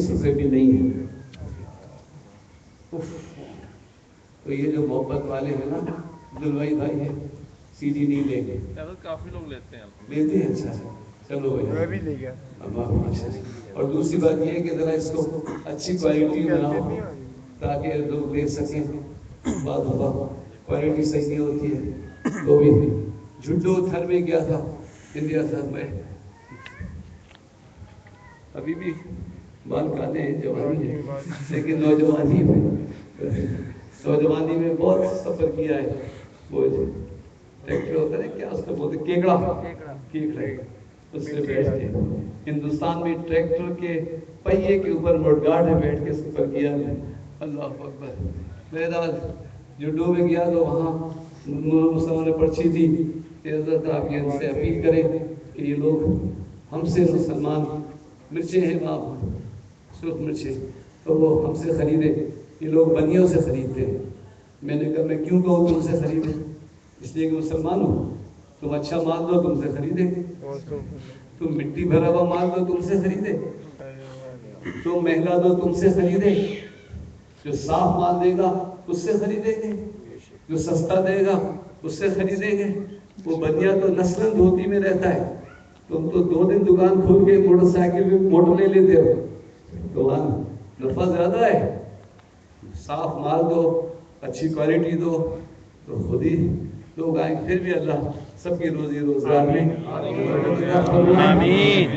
से भी नहीं है। तो ये जो मोहब्बत वाले हैं ना दिलवाई भाई है, सीडी नहीं लेंगे, काफी लोग लेते हैं। लेते हैं। अच्छा चलो मैं भी ले गया। और दूसरी बात ये है कि जरा इसको अच्छी क्वालिटी बनाओ ताकि लोग देख सकें। बात होगा क्वालिटी सही नहीं होती है तो भी जुड्डो थर में गया था इंडिया सर में, अभी भी बाल काले हैं, जवानी है, लेकिन नौजवानी में बहुत सफर किया है। वो ट्रैक्टर होता है क्या उसको बोलते, केकड़ा उससे बैठ के हिंदुस्तान में ट्रैक्टर के पहिए के ऊपर मुड़गाड़ में बैठ के सफर किया है। अल्लाह अकबर। बहरहाल जुड्डो में गया तो वहाँ मुसलमान पर्ची थी कि हज़रत आप ये उनसे अपील करें कि ये लोग हमसे मुसलमान मिर्चें हैं वहाँ सुर्ख मिर्चें, तो वो हमसे खरीदे। ये लोग बनियों से खरीदते हैं। मैंने कहा मैं क्यों कहूँ तुमसे खरीदे, इसलिए कि मुसलमान हो, तुम अच्छा माल दो तुमसे खरीदे, तुम मिट्टी भरा हुआ माल दो तुमसे खरीदे, तुम महंगा दो तुमसे खरीदे, जो साफ माल देगा उससे खरीदेंगे, जो सस्ता देगा उससे खरीदेंगे। वो बनिया तो नस्लन धोती में रहता है, तुम तो 2 दिन दुकान खोल के मोटरसाइकिल पे मोटर ले लेते हो, तो वहाँ नफा ज्यादा है। साफ माल दो, अच्छी क्वालिटी दो, तो खुद ही लोग आएंगे। फिर भी अल्लाह सबकी रोजी रोजगार में आमीन।